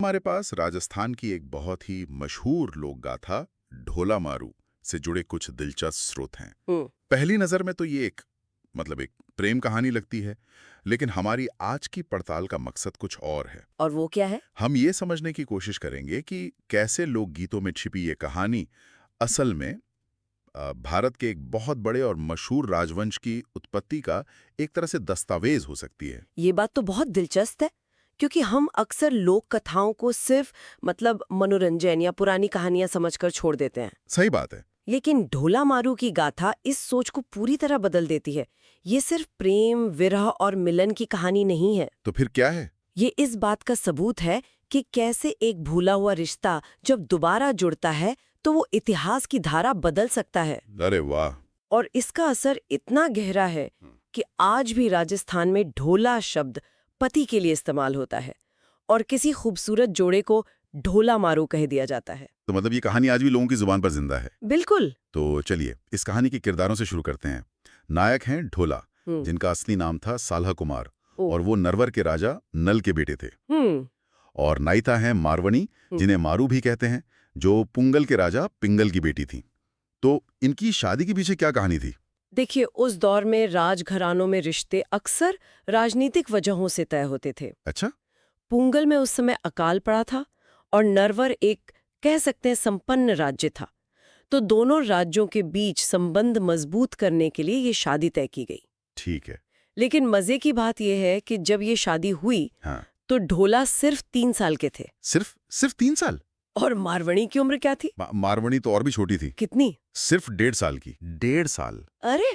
हमारे पास राजस्थान की एक बहुत ही मशहूर लोक गाथा ढोला मारू से जुड़े कुछ दिलचस्प स्रोत हैं। हम्म। पहली नजर में तो ये एक प्रेम कहानी लगती है, लेकिन हमारी आज की पड़ताल का मकसद कुछ और है। और वो क्या है? हम ये समझने की कोशिश करेंगे कि कैसे लोकगीतों में छिपी ये कहानी असल में भारत के एक बहुत बड़े और मशहूर राजवंश की उत्पत्ति का एक तरह से दस्तावेज हो सकती है। ये बात तो बहुत दिलचस्प है, क्योंकि हम अक्सर लोक कथाओं को सिर्फ मनोरंजन या पुरानी कहानियां समझकर छोड़ देते हैं। सही बात है। लेकिन ढोला मारू की गाथा इस सोच को पूरी तरह बदल देती है। ये सिर्फ प्रेम, विरह और मिलन की कहानी नहीं है। तो फिर क्या है? ये इस बात का सबूत है कि कैसे एक भूला हुआ रिश्ता जब दोबारा जुड़ता है तो वो इतिहास की धारा बदल सकता है। अरे वाह! और इसका असर इतना गहरा है कि आज भी राजस्थान में ढोला शब्द पति के लिए इस्तेमाल होता है और किसी खूबसूरत जोड़े को ढोला मारू कह दिया जाता है। तो मतलब ये कहानी आज भी लोगों की जुबान पर जिंदा है। बिल्कुल। तो चलिए इस कहानी के किरदारों से शुरू करते हैं। नायक हैं ढोला, जिनका असली नाम था साल्हा कुमार, और वो नरवर के राजा नल के बेटे थे। और नायिता हैं मारवणी, जिन्हें मारू भी कहते हैं, जो पुंगल के राजा पिंगल की बेटी थी। तो इनकी शादी के पीछे क्या कहानी थी? देखिए, उस दौर में राजघरानों में रिश्ते अक्सर राजनीतिक वजहों से तय होते थे। अच्छा। पुंगल में उस समय अकाल पड़ा था और नरवर एक कह सकते हैं संपन्न राज्य था। तो दोनों राज्यों के बीच संबंध मजबूत करने के लिए ये शादी तय की गई। ठीक है। लेकिन मजे की बात यह है कि जब ये शादी हुई, हाँ। तो ढोला सिर्फ 3 साल के थे। सिर्फ 3 साल? और मारवणी की उम्र क्या थी? मारवणी तो और भी छोटी थी। कितनी? सिर्फ 1.5 साल की। 1.5 साल। अरे,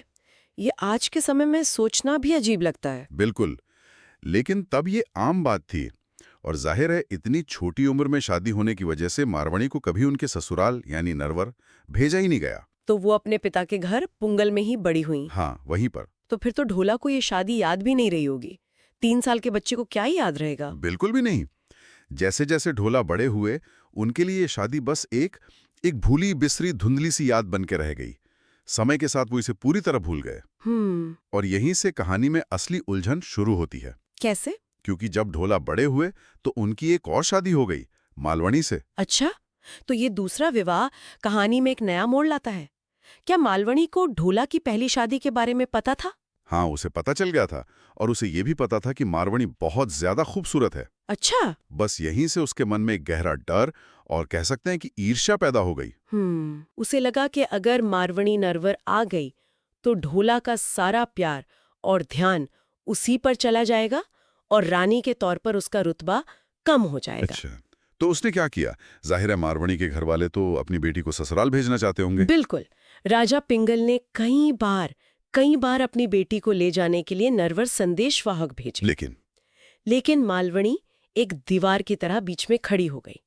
ये आज के समय में सोचना भी अजीब लगता है। बिल्कुल। लेकिन तब ये आम बात थी, और जाहिर है इतनी छोटी उम्र में शादी होने की वजह से मारवणी को कभी उनके ससुराल यानी नरवर भेजा ही नहीं गया। तो वो अपने पिता के घर पुंगल में ही बड़ी हुई। हाँ, वहीं पर। तो फिर तो ढोला को ये शादी याद भी नहीं रही होगी। 3 साल के बच्चे को क्या ही याद रहेगा? बिल्कुल भी नहीं। जैसे जैसे ढोला बड़े हुए, उनके लिए ये शादी बस एक भूली बिसरी धुंधली सी याद बन के रह गई। समय के साथ वो इसे पूरी तरह भूल गए। और यहीं से कहानी में असली उलझन शुरू होती है। कैसे? क्योंकि जब ढोला बड़े हुए तो उनकी एक और शादी हो गई, मालवणी से। अच्छा, तो ये दूसरा विवाह कहानी में एक नया मोड़ लाता है। क्या मालवणी को ढोला की पहली शादी के बारे में पता था? हाँ, उसे पता चल गया था, और उसे ये भी पता था कि मारवणी बहुत ज्यादा खूबसूरत है। अच्छा। बस यहीं से उसके मन में एक गहरा डर और कह सकते हैं कि ईर्ष्या पैदा हो गई। उसे लगा कि अगर मारवणी नरवर आ गई तो ढोला का सारा प्यार और ध्यान उसी पर चला जाएगा और रानी के तौर पर उसका रुतबा कम हो जाएगा। अच्छा, तो उसने क्या किया? जाहिर है मारवणी के घर वाले तो अपनी बेटी को ससुराल भेजना चाहते होंगे। बिल्कुल। राजा पिंगल ने कई बार अपनी बेटी को ले जाने के लिए नरवर संदेशवाहक भेजे। लेकिन मालवणी एक दीवार की तरह बीच में खड़ी हो गई।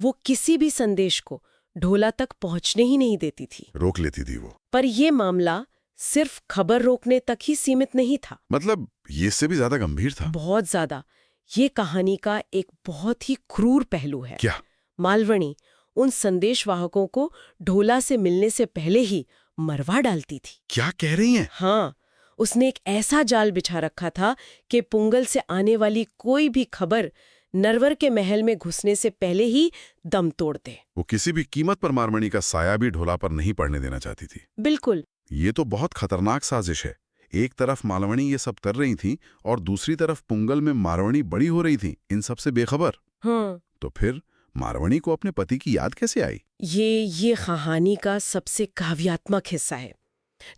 वो किसी भी संदेश को ढोला तक पहुंचने ही नहीं देती थी। रोक लेती थी वो। पर यह मामला सिर्फ खबर रोकने तक ही सीमित नहीं था। मतलब ये इससे भी ज्यादा गंभीर था। बहुत ज्यादा। ये कहानी का एक बहुत ही क्रूर पहलू है। क्या? मालवणी उन संदेशवाहकों को ढोला से मिलने से पहले ही मरवा डालती थी। क्या कह रही हैं? हाँ, उसने एक ऐसा जाल बिछा रखा था कि पुंगल से आने वाली कोई भी खबर नरवर के महल में घुसने से पहले ही दम तोड़ दे। वो किसी भी कीमत पर मारवणी का साया भी ढोला पर नहीं पड़ने देना चाहती थी। बिल्कुल। ये तो बहुत खतरनाक साजिश है। एक तरफ मालवणी ये सब कर रही थी और दूसरी तरफ पुंगल में मारवणी बड़ी हो रही थी, इन सब से बेखबर। हाँ। तो फिर मारवणी को अपने पति की याद कैसे आई? ये कहानी का सबसे काव्यात्मक हिस्सा है।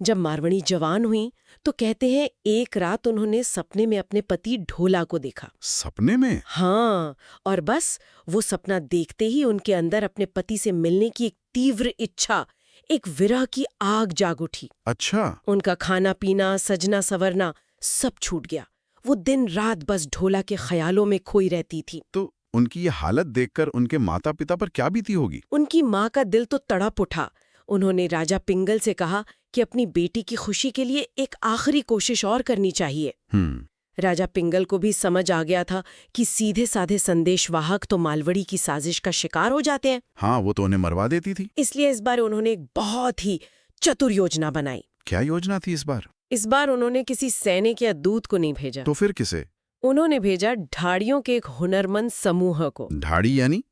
जब मारवणी जवान हुई तो कहते हैं एक रात उन्होंने सपने में अपने पति ढोला को देखा। सपने में? हाँ, और बस वो सपना देखते ही उनके अंदर अपने पति से मिलने की एक तीव्र इच्छा, एक विरह की आग जाग उठी। अच्छा। उनका खाना पीना, सजना संवरना सब छूट गया। वो दिन रात बस ढोला के ख्यालों में खोई रहती थी। तो उनकी ये हालत देखकर उनके माता पिता पर क्या बीती होगी? उनकी माँ का दिल तो तड़प उठा। उन्होंने राजा पिंगल से कहा कि अपनी बेटी की खुशी के लिए एक आखिरी कोशिश और करनी चाहिए। राजा पिंगल को भी समझ आ गया था कि सीधे साधे संदेशवाहक तो मालवणी की साजिश का शिकार हो जाते हैं। हाँ, वो तो उन्हें मरवा देती थी। इसलिए इस बार उन्होंने एक बहुत ही चतुर योजना बनाई। क्या योजना थी इस बार? इस बार उन्होंने किसी सैनिक या दूत को नहीं भेजा। तो फिर किसे? उन्होंने भेजा ढाड़ियों के एक हुनरमंद समूह को, ढाड़ी यानी?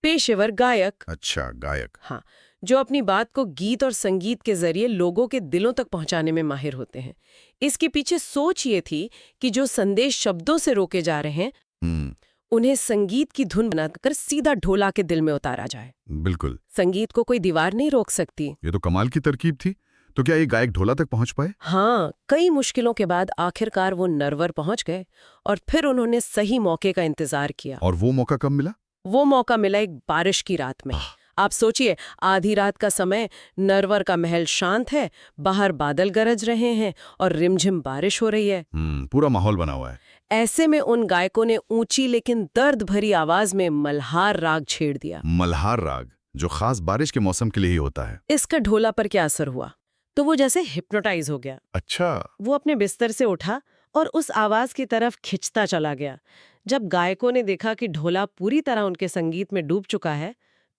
पेशेवर गायक। अच्छा, गायक। हाँ, जो अपनी बात को गीत और संगीत के जरिए लोगों के दिलों तक पहुंचाने में माहिर होते हैं। इसके पीछे सोच ये थी कि जो संदेश शब्दों से रोके जा रहे हैं, उन्हें संगीत की धुन बनाकर सीधा ढोला के दिल में उतारा जाए। बिल्कुल। संगीत को कोई दीवार नहीं रोक सकती। ये तो कमाल की तरकीब थी। तो क्या ये गायक ढोला तक पहुंच पाए? हाँ, कई मुश्किलों के बाद आखिरकार वो नरवर पहुंच गए और फिर उन्होंने सही मौके का इंतजार किया। और वो मौका कब मिला? वो मौका मिला एक बारिश की रात में। आप सोचिए, आधी रात का समय, नरवर का महल शांत है, बाहर बादल गरज रहे हैं और रिमझिम बारिश हो रही है। पूरा माहौल बना हुआ है। ऐसे में उन गायकों ने ऊंची लेकिन दर्द भरी आवाज में मल्हार राग छेड़ दिया। मल्हार राग, जो खास बारिश के मौसम के लिए ही होता है। इसका ढोला पर क्या असर हुआ? तो वो जैसे हिप्नोटाइज हो गया। अच्छा। वो अपने बिस्तर से उठा और उस आवाज की तरफ खिंचता चला गया। जब गायकों ने देखा कि ढोला पूरी तरह उनके संगीत में डूब चुका है,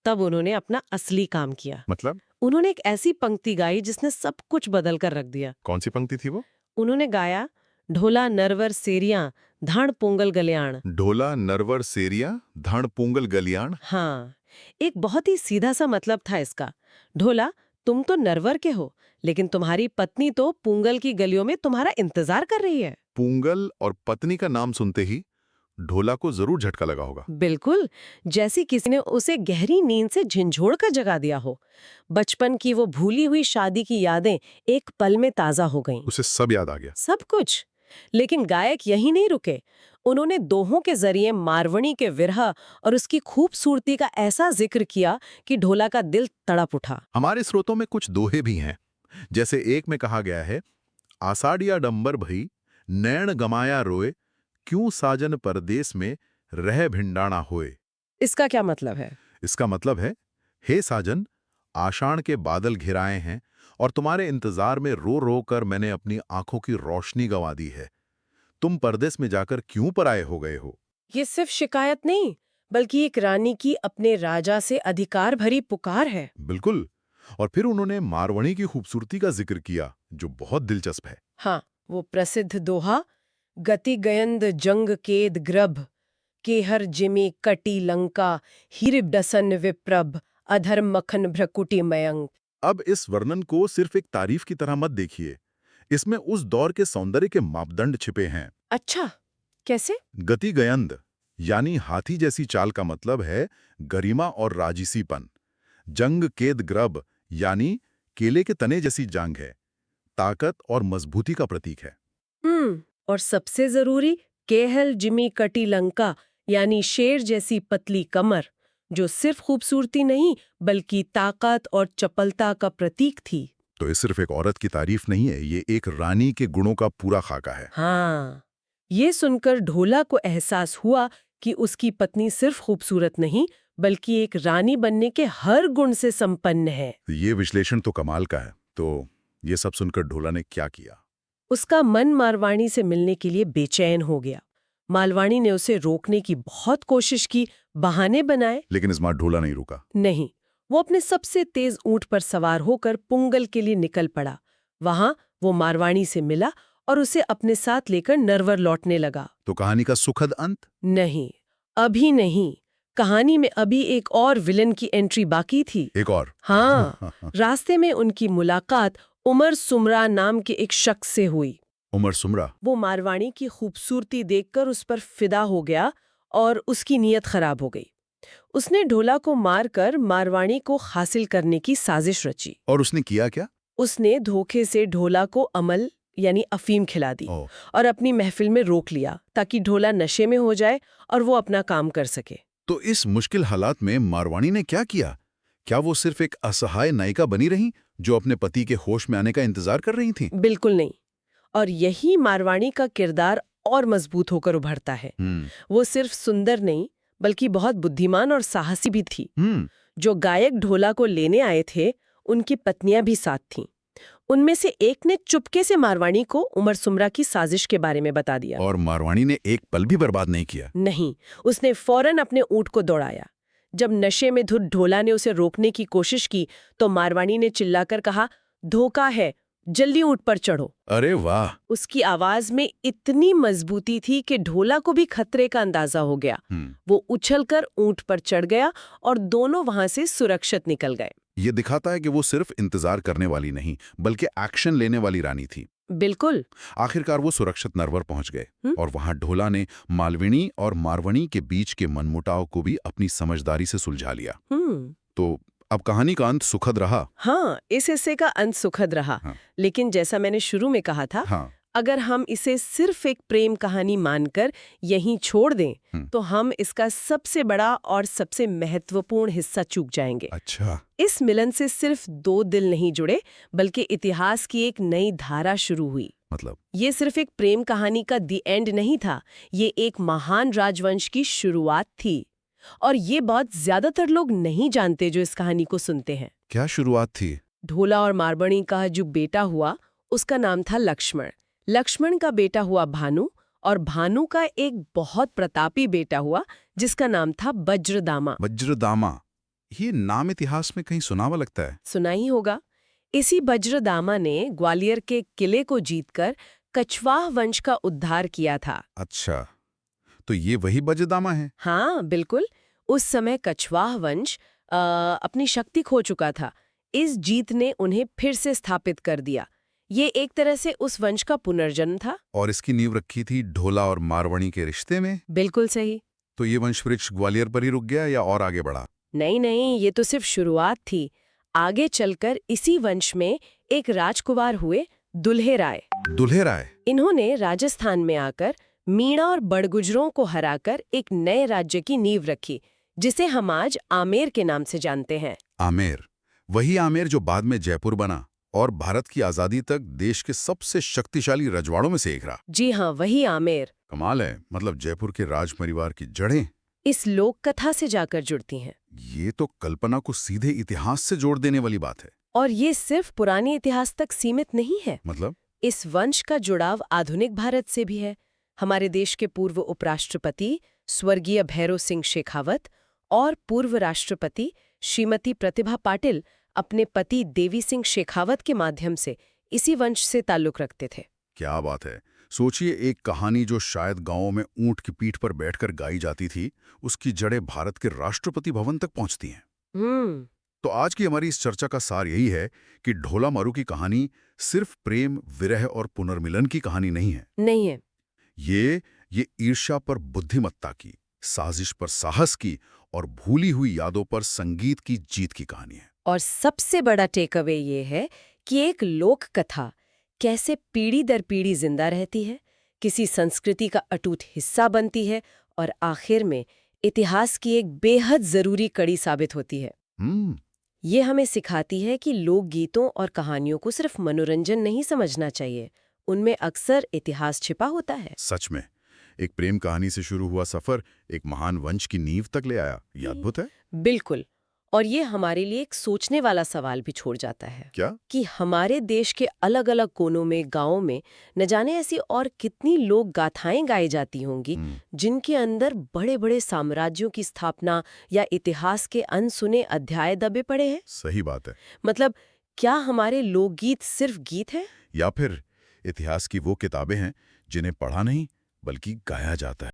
तब उन्होंने अपना असली काम किया। मतलब? उन्होंने एक ऐसी पंक्ति गाई जिसने सब कुछ बदल कर रख दिया। कौन सी पंक्ति थी वो? उन्होंने गाया, ढोला नरवर सेरियां धाण पोंगल गलियाण। ढोला नरवर सेरिया धाण पोंगल गलियाण। हाँ, एक बहुत ही सीधा सा मतलब था इसका। ढोला, तुम तो नरवर के हो, लेकिन तुम्हारी पत्नी तो पुंगल की गलियों में तुम्हारा इंतजार कर रही है। पुंगल और पत्नी का नाम सुनते ही ढोला को जरूर झटका लगा होगा। बिल्कुल, जैसे किसी ने उसे गहरी नींद से झिंझोड़ कर जगा दिया हो। बचपन की वो भूली हुई शादी की यादें एक पल में ताजा हो गईं। उसे सब याद आ गया। सब कुछ। लेकिन गायक यहीं नहीं रुके। उन्होंने दोहों के जरिए मारवणी के विरह और उसकी खूबसूरती का ऐसा जिक्र किया कि ढोला का दिल तड़प उठा। हमारे स्रोतों में कुछ दोहे भी हैं। जैसे एक में कहा गया है, आषाढ़िया डंबर भई नैण गमाया रोए, क्यों साजन परदेस में रह भिंडाणा होए। इसका क्या मतलब है? इसका मतलब है, हे साजन, आषाढ़ के बादल घिराए हैं और तुम्हारे इंतजार में रो रो कर मैंने अपनी आंखों की रोशनी गंवा दी है। तुम परदेस में जाकर क्यों पराये हो गए हो। ये सिर्फ शिकायत नहीं, बल्कि एक रानी की अपने राजा से अधिकार भरी पुकार है। बिल्कुल। और फिर उन्होंने मारवणी की खूबसूरती का जिक्र किया, जो बहुत दिलचस्प है। हाँ, वो प्रसिद्ध दोहा, गति गयंद जंग केद ग्रभ, केहर जिमी कटी लंका, हीरिब डसन विप्रभ, अधर्म मखन भ्रकुटी मयंक। अब इस वर्णन को सिर्फ एक तारीफ की तरह मत देखिए। इसमें उस दौर के सौंदर्य के मापदंड छिपे हैं। अच्छा, कैसे? गति गयंद यानी हाथी जैसी चाल का मतलब है गरिमा और राजिसीपन। जंग केद ग्रब यानी केले के तने जैसी जांग है, ताकत और मजबूती का प्रतीक है। और सबसे जरूरी, केहल जिमी कटी लंका यानी शेर जैसी पतली कमर, जो सिर्फ खूबसूरती नहीं बल्कि ताकत और चपलता का प्रतीक थी। तो ये सिर्फ एक औरत की तारीफ नहीं है, ये एक रानी के गुणों का पूरा खाका है। हाँ, ये सुनकर ढोला को एहसास हुआ कि उसकी पत्नी सिर्फ खूबसूरत नहीं बल्कि एक रानी बनने के हर गुण से संपन्न है। ये विश्लेषण तो कमाल का है। तो ये सब सुनकर ढोला ने क्या किया? उसका मन मारवाणी से मिलने के लिए बेचैन हो गया। मालवाणी ने उसे रोकने की बहुत कोशिश की, बहाने बनाए, लेकिन इस बार ढोला नहीं रुका। नहीं, वो अपने सबसे तेज ऊंट पर सवार होकर पुंगल के लिए निकल पड़ा। वहां वो मारवाणी से मिला और उसे अपने साथ लेकर नरवर लौटने लगा। तो कहानी का सुखद अंत? नहीं, अभी नहीं। कहानी में अभी एक और विलन की एंट्री बाकी थी। एक और? हाँ, रास्ते में उनकी मुलाकात उमर सुमरा नाम के एक शख्स से हुई। उमर सुमरा? वो मारवाणी की खूबसूरती देखकर उस पर फिदा हो गया और उसकी नीयत खराब हो गई। उसने ढोला को मारकर मारवाणी को हासिल करने की साजिश रची। और उसने किया क्या? उसने धोखे से ढोला को अमल यानी अफीम खिला दी और अपनी महफिल में रोक लिया ताकि ढोला नशे में हो जाए और वो अपना काम कर सके। तो इस मुश्किल हालात में मारवाणी ने क्या किया? क्या वो सिर्फ एक असहाय नायिका बनी रही जो अपने पति के होश में आने का इंतजार कर रही थी? बिल्कुल नहीं। और यही मारवाणी का किरदार और मजबूत होकर उभरता है। वो सिर्फ सुंदर नहीं बल्कि बहुत बुद्धिमान और साहसी भी थी। जो गायक ढोला को लेने आए थे, उनकी पत्नियां भी साथ थीं। उनमें से एक ने चुपके से मारवाणी को उमर सुमरा की साजिश के बारे में बता दिया। और मारवाणी ने एक पल भी बर्बाद नहीं किया? नहीं, उसने फौरन अपने ऊंट को दौड़ाया। जब नशे में धुत ढोला ने उसे रोकने की कोशिश की तो मारवाणी ने चिल्लाकर कहा, धोखा है, जल्दी ऊंट पर चढ़ो। अरे वाह। उसकी आवाज में इतनी मजबूती थी कि ढोला को भी खतरे का अंदाजा हो गया। वो उछलकर ऊंट पर चढ़ गया और दोनों वहां से सुरक्षित निकल गए। ये दिखाता है कि वो सिर्फ इंतजार करने वाली नहीं बल्कि एक्शन लेने वाली रानी थी। बिल्कुल। आखिरकार वो सुरक्षित नरवर पहुंच गए और वहां ढोला ने मालविनी और मारवणी के बीच के मनमुटाव को भी अपनी समझदारी से सुलझा लिया। तो अब कहानी का अंत सुखद रहा। हाँ, इस हिस्से का अंत सुखद रहा। हाँ। लेकिन जैसा मैंने शुरू में कहा था, हाँ। अगर हम इसे सिर्फ एक प्रेम कहानी मानकर यहीं छोड़ दें तो हम इसका सबसे बड़ा और सबसे महत्वपूर्ण हिस्सा चूक जाएंगे। अच्छा। इस मिलन से सिर्फ दो दिल नहीं जुड़े बल्कि इतिहास की एक नई धारा शुरू हुई। मतलब ये सिर्फ एक प्रेम कहानी का दी एंड नहीं था, ये एक महान राजवंश की शुरुआत थी। और ये बात ज्यादातर लोग नहीं जानते जो इस कहानी को सुनते हैं। क्या शुरुआत थी? ढोला और मारवणी का जो बेटा हुआ उसका नाम था लक्ष्मण। लक्ष्मण का बेटा हुआ भानु और भानु का एक बहुत प्रतापी बेटा हुआ जिसका नाम था वज्रदामा। वज्रदामा, ये नाम इतिहास में कहीं सुना हुआ लगता है। सुना ही होगा। इसी वज्रदामा ने ग्वालियर के किले को जीतकर कछवाह वंश का उद्धार किया था। अच्छा, तो ये वही वज्रदामा है? हाँ बिल्कुल। उस समय कछवाह वंश अपनी शक्ति खो चुका था। इस जीत ने उन्हें फिर से स्थापित कर दिया। ये एक तरह से उस वंश का पुनर्जन्म था। और इसकी नींव रखी थी ढोला और मारवणी के रिश्ते में। बिल्कुल सही। तो ये वंश वृक्ष ग्वालियर पर ही रुक गया या और आगे बढ़ा? नहीं नहीं, ये तो सिर्फ शुरुआत थी। आगे चलकर इसी वंश में एक राजकुमार हुए, दुल्हे राय। दुल्हे राय? इन्होंने राजस्थान में आकर मीणा और बड़गुजरों को हराकर एक नए राज्य की नींव रखी जिसे हम आज आमेर के नाम से जानते हैं। आमेर, वही आमेर जो बाद में जयपुर बना और भारत की आजादी तक देश के सबसे शक्तिशाली रजवाड़ों में से एक रहा। जी हाँ, वही आमेर। कमाल है, मतलब जयपुर के राज परिवार की जड़ें इस लोक कथा से जाकर जुड़ती हैं। ये तो कल्पना को सीधे इतिहास से जोड़ देने वाली बात है। और ये सिर्फ पुराने इतिहास तक सीमित नहीं है। मतलब इस वंश का जुड़ाव आधुनिक भारत से भी है। हमारे देश के पूर्व उपराष्ट्रपति स्वर्गीय भैरों सिंह शेखावत और पूर्व राष्ट्रपति श्रीमती प्रतिभा पाटिल अपने पति देवी सिंह शेखावत के माध्यम से इसी वंश से ताल्लुक रखते थे। क्या बात है। सोचिए, एक कहानी जो शायद गांवों में ऊंट की पीठ पर बैठकर गाई जाती थी, उसकी जड़ें भारत के राष्ट्रपति भवन तक पहुंचती हैं। तो आज की हमारी इस चर्चा का सार यही है कि ढोला मारू की कहानी सिर्फ प्रेम, विरह और पुनर्मिलन की कहानी नहीं है। नहीं है। ये ईर्ष्या पर बुद्धिमत्ता की, साजिश पर साहस की और भूली हुई यादों पर संगीत की जीत की कहानी है। और सबसे बड़ा टेक अवे ये है कि एक लोक कथा कैसे पीढ़ी दर पीढ़ी जिंदा रहती है, किसी संस्कृति का अटूट हिस्सा बनती है और आखिर में इतिहास की एक बेहद जरूरी कड़ी साबित होती है। ये हमें सिखाती है कि लोकगीतों और कहानियों को सिर्फ मनोरंजन नहीं समझना चाहिए, उनमें अक्सर इतिहास छिपा होता है। सच में, एक प्रेम कहानी से शुरू हुआ सफर एक महान वंश की नींव तक ले आया। ये अद्भुत है। बिल्कुल। और ये हमारे लिए एक सोचने वाला सवाल भी छोड़ जाता है। क्या? कि हमारे देश के अलग अलग कोनों में, गांवों में न जाने ऐसी और कितनी लोक गाथाएं गाई जाती होंगी जिनके अंदर बड़े बड़े साम्राज्यों की स्थापना या इतिहास के अनसुने अध्याय दबे पड़े हैं। सही बात है। मतलब क्या हमारे लोकगीत सिर्फ गीत है, या फिर इतिहास की वो किताबें हैं जिन्हें पढ़ा नहीं बल्कि गाया जाता है।